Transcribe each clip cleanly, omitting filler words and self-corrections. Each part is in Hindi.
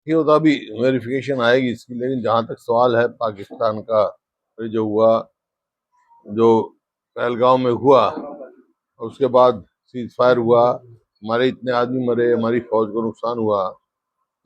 ये होता भी वेरिफिकेशन आएगी इसकी, लेकिन जहां तक सवाल है पाकिस्तान का, ये जो हुआ, जो पहलगांव में हुआ, और उसके बाद सीज फायर हुआ, हमारे इतने आदमी मरे, हमारी फौज को नुकसान हुआ।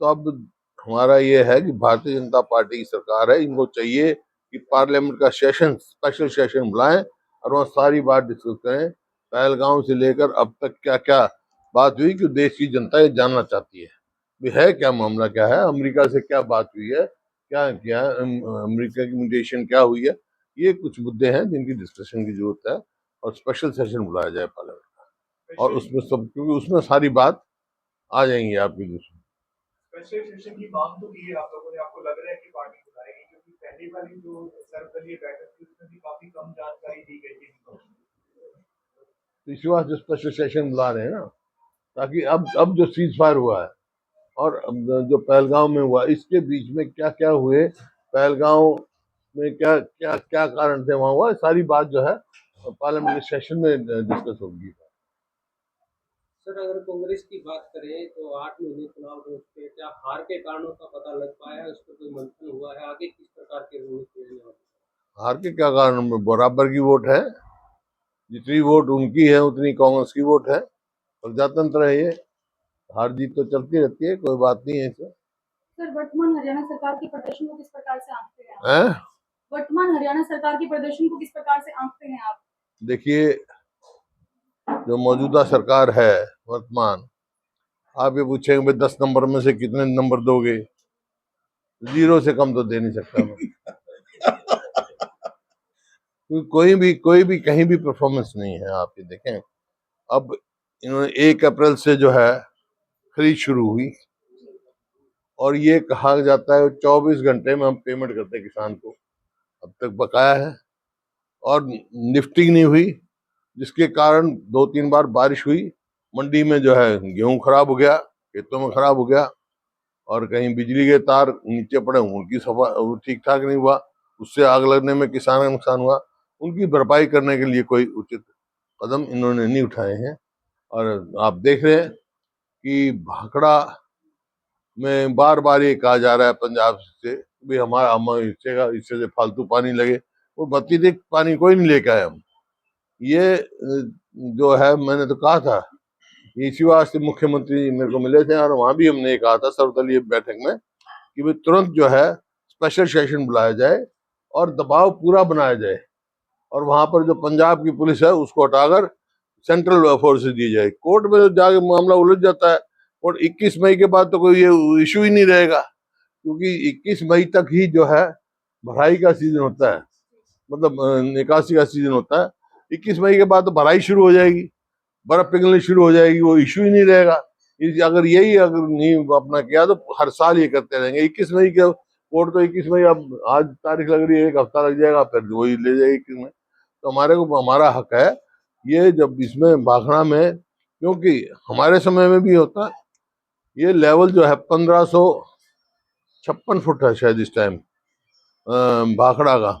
तो अब हमारा ये है कि भारतीय जनता पार्टी की सरकार है, इनको चाहिए कि पार्लियामेंट का सेशन, स्पेशल सेशन बुलाएं और वहाँ सारी बात डिस्कस करें। पहलगांव से लेकर अब तक क्या क्या बात हुई, कि देश की जनता ये जानना चाहती है भी है क्या मामला, क्या है, अमेरिका से क्या बात हुई है, क्या क्या अमेरिका की म्यूटेशन क्या हुई है। ये कुछ मुद्दे हैं जिनकी डिस्कशन की जरूरत है, और स्पेशल सेशन बुलाया जाए पार्लियामेंट का, और उसमें सब, क्योंकि उसमें सारी बात आ जाएंगी आपकी। स्पेशल सेशन की मांग तो की है आप लोगों ने, आपको लग रहा है कि पार्टी बुलाएगी? क्योंकि पहली वाली जो सर्वदलीय बैठक थी उसमें भी काफी कम जानकारी दी गई थी। तो इसी वास्ते स्पेशल सेशन बुला रहे हैं ना, ताकि अब जो सीज फायर हुआ है और अब जो पहलगांव में हुआ, इसके बीच में क्या क्या हुए, पहलगांव में क्या क्या क्या कारण थे वहां हुआ, सारी बात जो है पार्लियामेंट सेशन में डिस्कस होगी। सर, अगर कांग्रेस की बात करें तो 8 महीने चुनाव हो चुके हैं, क्या हार के कारणों का पता लग पाया है? उस पर कोई मंथन हुआ है? आगे किस प्रकार के रणनीति रहने वाली है? हार के क्या कारण, बराबर की वोट है, जितनी वोट उनकी है उतनी कांग्रेस की वोट है, प्रजातंत्र है ये, हार जीत तो चलती रहती है, कोई बात नहीं है इसमें। सर, वर्तमान हरियाणा सरकार के प्रदर्शन को किस प्रकार से आंकते हैं आप? हैं? वर्तमान हरियाणा सरकार के प्रदर्शन को किस प्रकार से आंकते हैं आप? देखिए, जो मौजूदा सरकार है वर्तमान, आप ये पूछेंगे भाई 10 नंबर में से कितने नंबर दोगे, 0 से कम तो दे नहीं सकता मैं। क्योंकि कोई भी कहीं भी परफॉर्मेंस नहीं है। आप ये देखें, अब इन्होंने 1 अप्रैल से जो है खरीद शुरू हुई, और ये कहा जाता है 24 घंटे में हम पेमेंट करते हैं किसान को, अब तक बकाया है, और निफ्टिंग नहीं हुई, जिसके कारण 2-3 बार बारिश हुई, मंडी में जो है गेहूं खराब हो गया, खेतों में खराब हो गया, और कहीं बिजली के तार नीचे पड़े, उनकी सफा ठीक ठाक नहीं हुआ, उससे आग लगने में किसान का नुकसान हुआ। उनकी भरपाई करने के लिए कोई उचित कदम इन्होंने नहीं उठाए हैं। और आप देख रहे हैं कि भाखड़ा में बार बार ये कहा जा रहा है पंजाब से भी हमारा हम हिस्से का, हिस्से से फालतू पानी लगे, वो अतिरिक्त पानी कोई नहीं लेके आए हम। ये जो है, मैंने तो कहा था, इसी वास्ते मुख्यमंत्री मेरे को मिले थे, और वहां भी हमने कहा था सर्वदलीय बैठक में कि भाई तुरंत जो है स्पेशल सेशन बुलाया जाए और दबाव पूरा बनाया जाए, और वहां पर जो पंजाब की पुलिस है उसको हटाकर सेंट्रल फोर्सेस दी जाए। कोर्ट में तो जाके मामला उलझ जाता है, और 21 मई के बाद तो कोई ये इशू ही नहीं रहेगा, क्योंकि 21 मई तक ही जो है भराई का सीजन होता है, मतलब निकासी का सीजन होता है। 21 मई के बाद तो भराई शुरू हो जाएगी, बर्फ पिघलनी शुरू हो जाएगी, वो इशू ही नहीं रहेगा। अगर यही अगर नहीं अपना किया तो हर साल ये करते रहेंगे। 21 मई के कोर्ट तो 21 मई, अब आज तारीख लग रही है, 1 हफ्ता लग जाएगा, फिर वही ले जाएगी 21 मई। तो हमारे को हमारा हक है ये, जब इसमें भाखड़ा में, क्योंकि हमारे समय में भी होता, ये लेवल जो है 1556 फुट है शायद इस टाइम भाखड़ा का,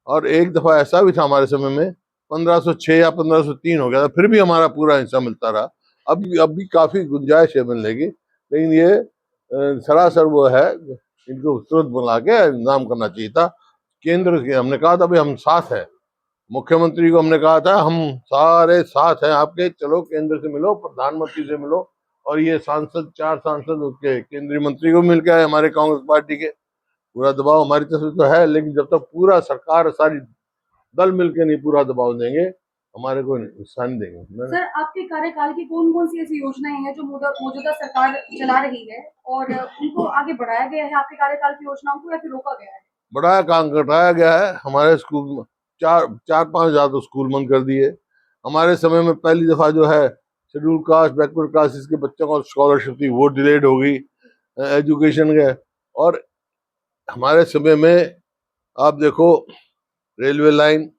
और एक दफा ऐसा भी था हमारे समय में 1506 या 1503 हो गया था, फिर भी हमारा पूरा हिस्सा मिलता रहा। अब भी काफी गुंजाइश है मिलने की, लेकिन ये सरासर वो है, इनको तुरंत बुला के इंतजाम करना चाहिए था। केंद्र के हमने कहा था भाई हम साथ हैं, मुख्यमंत्री को हमने कहा था हम सारे साथ हैं आपके, चलो केंद्र से मिलो, प्रधानमंत्री से मिलो, और ये सांसद, 4 सांसद उसके केंद्रीय मंत्री को मिल के आए हमारे कांग्रेस पार्टी के। पूरा दबाव हमारी तरफ से तो है, लेकिन जब तक पूरा सरकार सारी दल मिलके नहीं पूरा दबाव देंगे, हमारे को हिस्सा नहीं देंगे। सर, आपके कार्यकाल की कौन कौन सी ऐसी योजनाएं हैं जो मौजूदा सरकार चला रही है, और उनको आगे बढ़ाया गया है आपके कार्यकाल की योजनाओं को, या फिर रोका गया है? बड़ा काम घटाया गया है हमारे स्कूल में, 4-5 हजार तो स्कूल बंद कर दिए। हमारे समय में पहली दफा जो है शेड्यूल कास्ट, बैकवर्ड क्लासेस के बच्चों को स्कॉलरशिप थी, वो डिलेड हो गई, एजुकेशन के। और हमारे समय में आप देखो, रेलवे लाइन,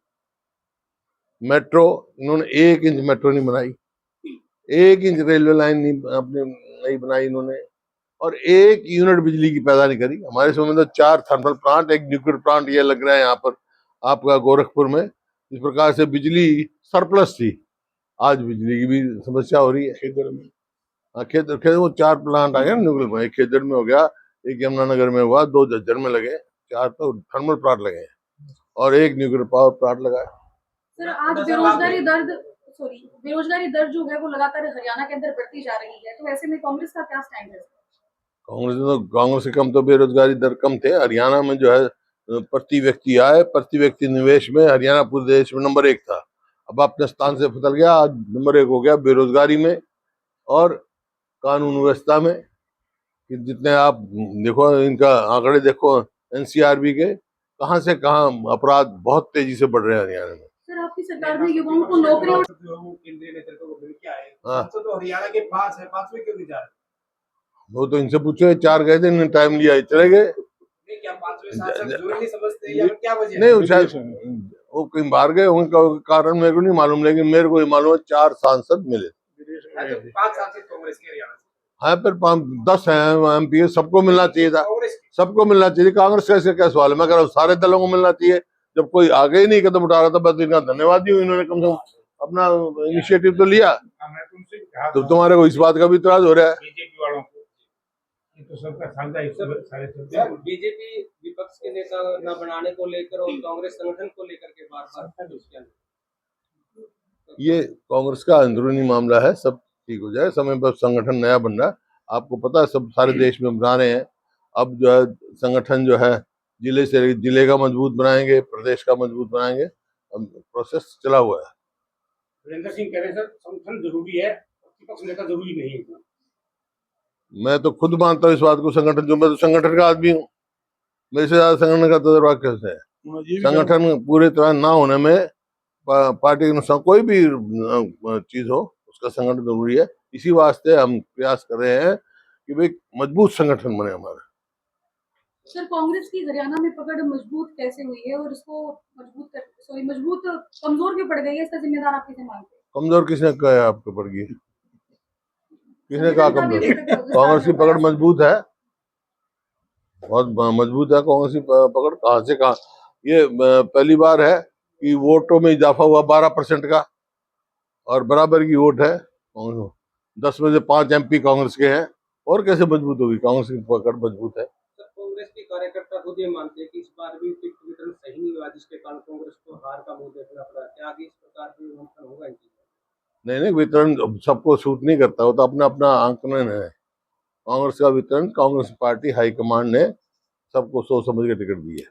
मेट्रो, इन्होंने 1 इंच मेट्रो नहीं बनाई, 1 इंच रेलवे लाइन नहीं अपने नहीं बनाई इन्होंने, और 1 यूनिट बिजली की पैदा नहीं करी। हमारे समय में तो 4 थर्मल प्लांट, एक न्यूक्लियर प्लांट ये लग रहा है यहाँ पर आपका गोरखपुर में। इस प्रकार से बिजली सरप्लस थी, आज बिजली की भी समस्या हो रही है खेदड़ में। हाँ, खेदड़ खेदड़ वो 4 प्लांट आ गए न्यूक्लियर प्लांट, एक खेदड़ में हो गया, एक यमुनानगर में हुआ, 2 झज्जर में लगे, 4 तो थर्मल प्लांट लगे हैं और 1 न्यूक्लियर पावर प्लांट लगा है। सर आज बेरोजगारी दर जो है वो लगातार हरियाणा के अंदर बढ़ती जा रही है, तो ऐसे में कांग्रेस का क्या स्टैंड है? कांग्रेस से कम तो बेरोजगारी दर कम थे। हरियाणा में जो है प्रति व्यक्ति आय, प्रति व्यक्ति निवेश में हरियाणा पूरे देश में नंबर 1 था। अब अपने स्थान से बदल गया, आज नंबर 1 हो गया बेरोजगारी में और कानून व्यवस्था में। कि जितने आप देखो, इनका आंकड़े देखो एनसीआरबी के, कहां से कहां अपराध बहुत तेजी से बढ़ रहे हैं हरियाणा में। सर आपकी सरकार में युवाओं को नौकरी केंद्रीय नेतृत्व को मिल के आए, हाँ। सांसद तो हरियाणा के 5 है, 5वें क्यों नहीं जा रहे? वो तो इनसे पूछो, 4 गए थे, इन्होंने टाइम लिया, चले गए। नहीं, क्या 5वें सांसद जरूरी समझते या फिर क्या वजह है? नहीं, वो शायद वो कहीं बाहर गए, उनका कारण मेरे को नहीं मालूम, लेकिन मेरे को ये मालूम है 4 सांसद मिले। अच्छा, 5 सांसद कांग्रेस के हरियाणा से। हाँ, फिर 10 है एमपी, सबको मिलना चाहिए था, कांग्रेस की। सबको मिलना चाहिए। कांग्रेस का इसका क्या सवाल है? मैं कह रहा हूँ सारे दलों को मिलना चाहिए। जब कोई आगे ही नहीं कदम उठा रहा था, बस इनका धन्यवाद ही हूँ, इन्होंने कम से कम अपना इनिशिएटिव तो लिया। मैं तुमसे कहा तो तुम्हारे को इस बात का भी इतराज हो रहा है? बीजेपी वालों को, ये तो सबका साझा हिस्सा सारे चलते सर हैं। बीजेपी विपक्ष के नेता न बनाने को लेकर और कांग्रेस संगठन को लेकर के बार-बार ये कांग्रेस का अंदरूनी मामला है, सब ठीक हो जाए, समय पर संगठन नया बन रहा है। आपको पता है, सब सारे देश में बना रहे हैं। अब जो है संगठन जो है जिले से जिले का मजबूत बनाएंगे, प्रदेश का मजबूत बनाएंगे, अब प्रोसेस चला हुआ है। वीरेंद्र सिंह कह रहे हैं, सर संगठन जरूरी है, विपक्ष नेता जरूरी नहीं है। मैं तो खुद मानता हूँ इस बात को, संगठन जो, मैं तो संगठन का आदमी हूँ, मेरे से ज्यादा संगठन का तजुर्बा कैसे है? संगठन पूरी तरह ना होने में पार्टी के अनुसार कोई भी चीज हो, उसका संगठन जरूरी है। इसी वास्ते हम प्रयास कर रहे हैं कि भाई मजबूत संगठन बने हमारा। सर कांग्रेस की हरियाणा में पकड़ मजबूत कैसे हुई है और इसको मजबूत कमजोर क्यों पड़ गई है, इसका जिम्मेदार आप किसे मानते हैं? कमजोर किसने कहा है आपको पड़ गई? किसने कहा कमजोर? कांग्रेस की पकड़ मजबूत है, बहुत मजबूत है कांग्रेस की पकड़। कहाँ से कहाँ? ये पहली बार है कि वोटों में इजाफा हुआ 12% का, और बराबर की वोट है। 10 में से 5 एमपी कांग्रेस के हैं, और कैसे मजबूत होगी? कांग्रेस की पकड़ मजबूत है। सर कांग्रेस के कार्यकर्ता खुद ये मानते हैं कि इस बार भी टिकट वितरण सही नहीं हुआ, जिसके कारण कांग्रेस को हार का मुंह देखना पड़ा। क्या आगे इस प्रकार की मंथन होगा इन चीजों? नहीं नहीं, वितरण सबको सूट नहीं करता, वो तो अपना अपना आंकलन है। कांग्रेस का वितरण, कांग्रेस पार्टी हाईकमांड ने सबको सोच समझ के टिकट दी है।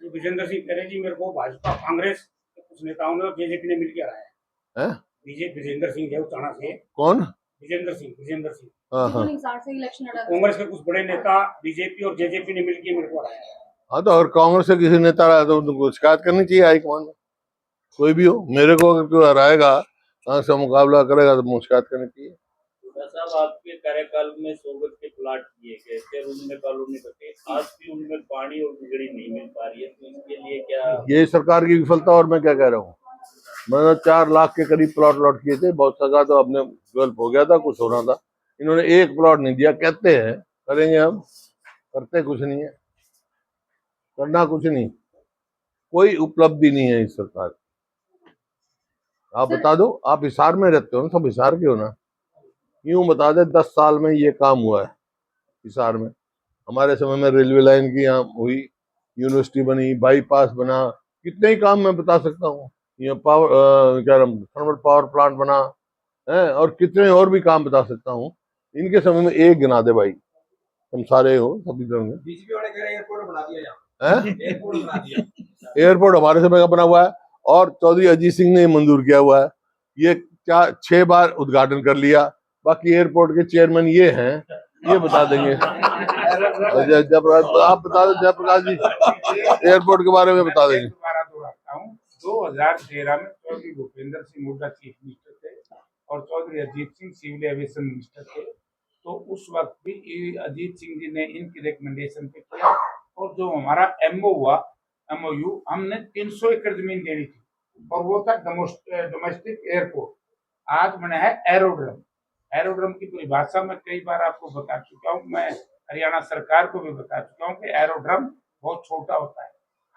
विजेंद्र सिंह कह रहे हैं कि मेरे को भाजपा कांग्रेस के कुछ नेताओं ने बीजेपी ने मिलकर हराया है। बीजेपी विजेंद्र सिंह है उचाना से। कौन? विजेंद्र सिंह। हाँ हाँ से इलेक्शन लड़ा कांग्रेस के कुछ बड़े नेता बीजेपी और जेजेपी ने मिलकर मेरे को हराया है। हाँ, तो अगर कांग्रेस से किसी नेता रहा तो उनको शिकायत करनी चाहिए हाईकमांड में, कोई भी हो। मेरे को अगर कोई हराएगा, कांग्रेस का मुकाबला करेगा, तो मुझे शिकायत करनी चाहिए। साहब आपके कार्यकाल में 100 गज के प्लाट किए गए थे, उनमें कॉलोनी बचे, आज भी उनमें पानी और बिजली नहीं मिल पा रही है, तो इसके लिए क्या? ये सरकार की विफलता, और मैं क्या कह रहा हूँ। मैंने 4 लाख के करीब प्लॉट लॉट किए थे, बहुत सगा तो अपने डेवलप हो गया था, कुछ होना था, इन्होंने 1 प्लॉट नहीं दिया। कहते हैं करेंगे, हम करते कुछ नहीं है, करना कुछ नहीं, कोई उपलब्धि नहीं है इस सरकार। आप बता दो, आप हिसार में रहते हो ना, सब हिसार के हो ना, यूं बता दे 10 साल में ये काम हुआ है हिसार में। हमारे समय में रेलवे लाइन की यहाँ हुई, यूनिवर्सिटी बनी, बाईपास बना, कितने ही काम मैं बता सकता हूँ। ये थर्मल पावर प्लांट बना है, और कितने और भी काम बता सकता हूँ। इनके समय में एक गिना दे भाई, तुम सारे हो सभी तरह में। बीजेपी वाले कह रहे हैं एयरपोर्ट बना दिया एयरपोर्ट एयरपोर्ट बना दिया। हमारे समय का बना हुआ है, और चौधरी अजीत सिंह ने मंजूर किया हुआ है। ये 6 बार उद्घाटन कर लिया। बाकी एयरपोर्ट के चेयरमैन ये हैं, ये बता देंगे। आप बता दो जयप्रकाश जी, एयरपोर्ट के बारे में बता देंगे। 2013 में चौधरी भूपेंद्र सिंह हुड्डा चीफ मिनिस्टर थे और Chaudhary Ajit Singh civil aviation minister थे। तो उस वक्त भी अजीत सिंह जी ने इनकी रिकमेंडेशन पे किया, और जो हमारा MOU हमने 300 एकड़ जमीन देनी थी, और वो था डोमेस्टिक एयरपोर्ट। आज बना है एरोड्रम। एरोड्रम की परिभाषा मैं कई बार आपको बता चुका हूँ, मैं हरियाणा सरकार को भी बता चुका हूँ कि एरोड्रम बहुत छोटा होता है।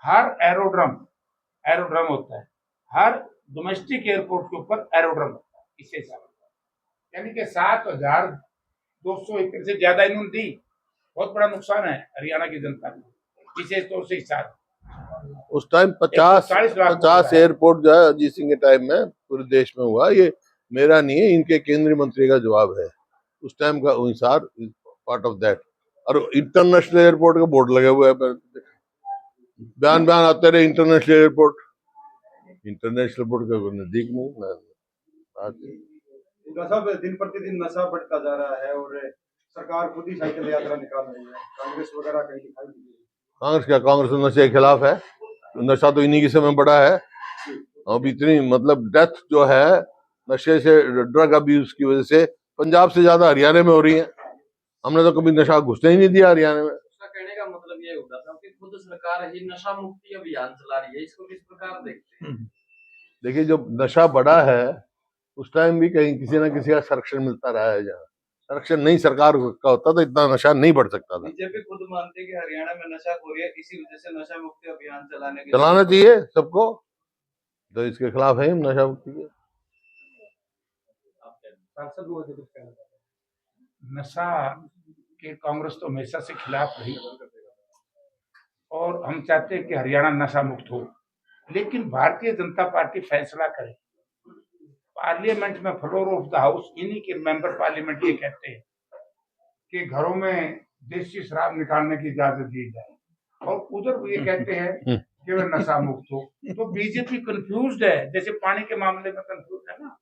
हर एरोड्रम होता है, हर डोमेस्टिक एयरपोर्ट के ऊपर एरोड्रम होता है। इसे यानी कि 7,200 एकड़ से ज्यादा इन्होंने दी, बहुत बड़ा नुकसान है हरियाणा की जनता को, विशेष तौर से हिसार। उस टाइम 50 140 लाख 50 एयरपोर्ट जो है अजीत सिंह के टाइम में पूरे देश में हुआ। ये मेरा नहीं है, इनके केंद्रीय मंत्री का जवाब है। उस टाइम का हिसार पार्ट ऑफ दैट। और इंटरनेशनल एयरपोर्ट का बोर्ड लगे हुए है, बयान आते रहे इंटरनेशनल एयरपोर्ट का कोई नजदीक नहीं। नशा दिन प्रतिदिन नशा बढ़ता जा रहा है और सरकार खुद ही साइकिल यात्रा निकाल रही है, कांग्रेस वगैरह कहीं दिखाई नहीं दे रही। कांग्रेस तो नशे के खिलाफ है। नशा तो इन्हीं के समय बढ़ा है। अब इतनी मतलब डेथ जो है नशे से, ड्रग अब्यूज की वजह से पंजाब से ज्यादा हरियाणा में हो रही है। हमने तो कभी नशा घुसने ही नहीं दिया हरियाणा में। उसका कहने का मतलब ये होता था कि खुद सरकार ही नशा मुक्ति अभियान चला रही है, इसको किस प्रकार देखते हैं? देखिए, जब नशा बढ़ा है उस टाइम भी कहीं किसी ना किसी का संरक्षण मिलता रहा है। जहाँ संरक्षण नहीं सरकार का होता तो इतना नशा नहीं बढ़ सकता था। बीजेपी खुद मानती है कि हरियाणा में नशा हो रही है, इसी वजह से नशा मुक्ति अभियान चलाना चाहिए सबको, तो इसके खिलाफ है हम नशा मुक्ति के। सांसद महोदय कुछ कहना चाहते हैं? नशा के कांग्रेस तो हमेशा से खिलाफ रही और हम चाहते हैं कि हरियाणा नशा मुक्त हो, लेकिन भारतीय जनता पार्टी फैसला करे। पार्लियामेंट में फ्लोर ऑफ द हाउस इन्हीं के मेंबर पार्लियामेंट ये कहते हैं कि घरों में देसी शराब निकालने की इजाजत दी जाए, और उधर वो ये कहते हैं कि वह नशा मुक्त हो। तो बीजेपी कंफ्यूज्ड है, जैसे पानी के मामले में कंफ्यूज है ना,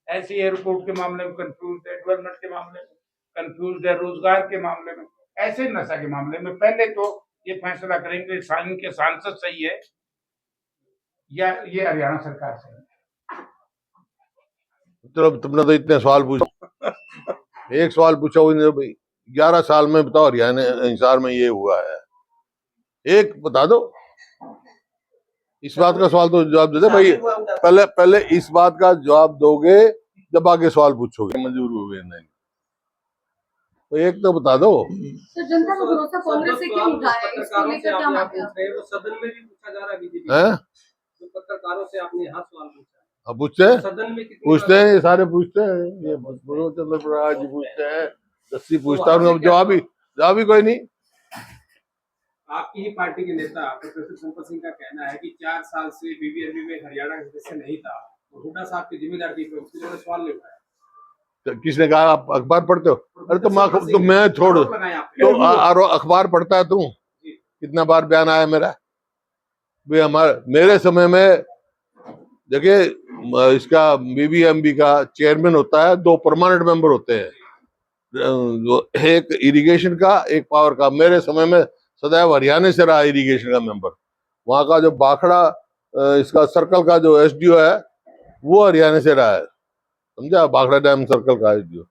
ऐसे एयरपोर्ट के मामले में कंफ्यूज है, डेवलपमेंट के मामले में कंफ्यूज है, रोजगार के मामले में, ऐसे नशा के मामले में पहले तो ये फैसला करेंगे के सांसद सही है या ये हरियाणा सरकार सही है। चलो, तुमने तो इतने सवाल पूछे, एक सवाल पूछा हुई नहीं भाई। 11 साल में बताओ हरियाणा हिसार में ये हुआ है, एक बता दो। इस बात का सवाल तो जवाब दे दे भाई। पहले इस बात का जवाब दोगे जब आगे सवाल पूछोगे। मंजूर हुए नहीं तो एक तो बता दो। सर, जनता का भरोसा कांग्रेस से क्यों उठा है, इसको लेकर क्या मानते हैं? वो सदन में भी पूछा जा रहा है बीजेपी हैं? जो पत्रकारों से आपने यहाँ सवाल पूछा है, अब पूछते हैं, सदन में पूछते हैं, ये सारे पूछते हैं। ये चंद्र प्रकाश जी पूछते हैं, दस्सी पूछता हूँ, जवाब ही कोई नहीं। आपकी ही पार्टी के नेता प्रोफेसर संपत सिंह का कहना है कि 4 साल से बीबीएमबी में हरियाणा का सदस्य नहीं था, तो हुड्डा साहब की जिम्मेदारी थी, उसके लिए सवाल ले उठाया। तो किसने कहा? आप अखबार पढ़ते हो? अरे तो मैं छोड़ तो अखबार पढ़ता है तू? कितना बार बयान आया मेरा भाई? मेरे समय में देखिए, इसका बीबीएमबी का चेयरमैन होता है, 2 परमानेंट मेंबर होते हैं, एक इरिगेशन का, एक पावर का। मेरे समय में सदैव हरियाणा से रहा इरिगेशन का मेंबर। वहां का जो बाखड़ा इसका सर्कल का जो एसडीओ है वो हरियाणा से रहा है, समझा? बाखड़ा डैम सर्कल का एसडीओ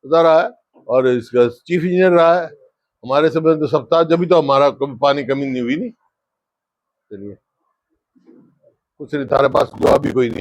उधर रहा है, और इसका चीफ इंजीनियर रहा है। हमारे समय तो सब था, जब तो हमारा कभी पानी कमी नहीं हुई। नहीं, चलिए, कुछ नहीं, तारे पास जवाब भी कोई नहीं।